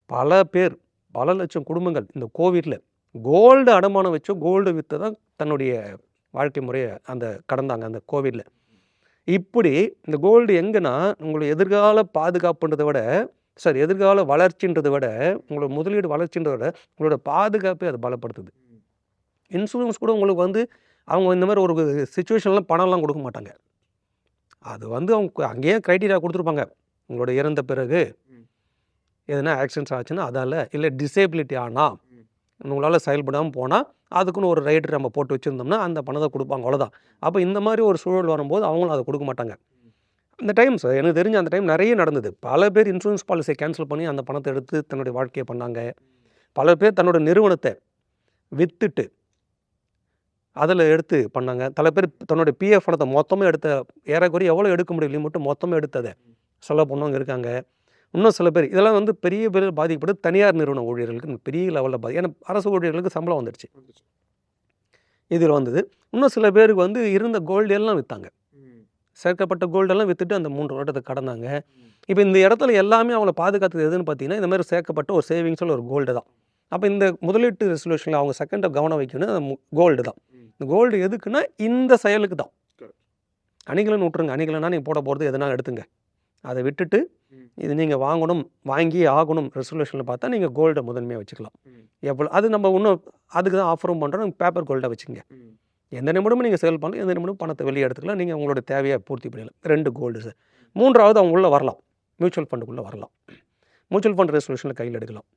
பல பேர், பல லட்சம் குடும்பங்கள் இந்த கோவிட்ல கோல்டு அடமானம் வச்சு கோல்டு விற்று தான் தன்னுடைய வாழ்க்கை முறையை கடந்தாங்க அந்த கோவிட்ல. இப்படி இந்த கோல்டு எங்கன்னா, உங்களுடைய எதிர்கால பாதுகாப்புன்றதை விட எதிர்கால வளர்ச்சின்றதை விட, உங்களோட முதலீடு வளர்ச்சின்றதை விட, உங்களோட பாதுகாப்பை அது பலப்படுத்துது. இன்சூரன்ஸ் கூட உங்களுக்கு அவங்க இந்த மாதிரி ஒரு சிச்சுவேஷன்லாம் பணம்லாம் கொடுக்க மாட்டாங்க. அது அவங்க அங்கேயே க்ரைட்டீரியா கொடுத்துருப்பாங்க. உங்களோட இறந்த பிறகு எதனா ஆக்சிடென்ட்ஸ் ஆச்சுன்னா அதால், இல்லை டிசேபிலிட்டி ஆனால் உங்களால் செயல்படாமல் போனால் அதுக்குன்னு ஒரு ரைடர் நம்ம போட்டு வச்சுருந்தோம்னா அந்த பணத்தை கொடுப்பாங்க, அவ்வளோதான். அப்போ இந்த மாதிரி ஒரு சூழல் வரும்போது அவங்களும் அதை கொடுக்க மாட்டாங்க. அந்த டைம்ஸ் எனக்கு தெரிஞ்ச அந்த டைம் நிறைய நடந்தது. பல பேர் இன்சூரன்ஸ் பாலிசியை கேன்சல் பண்ணி அந்த பணத்தை எடுத்து தன்னுடைய வாழ்க்கையை பண்ணாங்க. பல பேர் தன்னோட நிறுவனத்தை விற்றுட்டு அதில் எடுத்து பண்ணாங்க. பல பேர் தன்னுடைய பிஎஃப் பணத்தை மொத்தமாக ஏறக்குறைய எவ்வளோ எடுக்க முடியும் லிமிட்டு மொத்தமாக எடுத்ததை சொல்ல போனவங்க இருக்காங்க. இன்னும் சில பேர் இதெல்லாம் பெரிய பேர் பாதிக்கப்பட்டு தனியார் நிறுவன ஊழியர்களுக்கு பெரிய லெவலில் ஏன்னா அரசு ஊழியர்களுக்கு சம்பளம் வந்துடுச்சு. இதில் வந்தது. இன்னும் சில பேருக்கு இருந்த கோல்டு எல்லாம் விற்றாங்க. சேர்க்கப்பட்ட கோல்டெல்லாம் விற்றுட்டு அந்த 3 வருடத்தை கடந்தாங்க. இப்போ இந்த இடத்துல எல்லாமே அவங்கள பாதுகாத்தது எதுன்னு பார்த்தீங்கன்னா, இந்த மாதிரி சேர்க்கப்பட்ட ஒரு சேவிங்ஸில் ஒரு கோல்டு தான். அப்போ இந்த முதலீட்டு ரெசல்யூஷனில் அவங்க செகண்டாக கவனம் வைக்கணும் அந்த கோல்டு தான். இந்த கோல்டு எதுக்குன்னா இந்த செயலுக்கு தான். அணிகலன் விட்டுருங்க, அணிகலன்னா நீங்கள் போட போகிறது எதனால் எடுத்துங்க. அதை விட்டுட்டு இது நீங்கள் வாங்கி ஆகணும் ரெசல்யூஷனில் பார்த்தா நீங்கள் கோல்டை முதன்மையாக வச்சுக்கலாம். எவ்வளோ அது நம்ம இன்னும் அதுக்கு தான் ஆஃபரும் பண்ணுறோம். பேப்பர் கோல்டை வச்சுங்க. எந்த நிமிடமும் நீங்கள் சேல் பண்ணலாம், எந்த நிமிடமும் பணத்தை வெளியே எடுத்துக்கலாம். நீங்கள் உங்களோட தேவையை பூர்த்தி பண்ணிடலாம். 2 கோல்டு சார். 3வது அவங்க உள்ளே வரலாம், மியூச்சுவல் ஃபண்டுக்குள்ளே வரலாம். மியூச்சுவல் ஃபண்ட் ரெசல்யூஷனில் கையில் எடுக்கலாம்.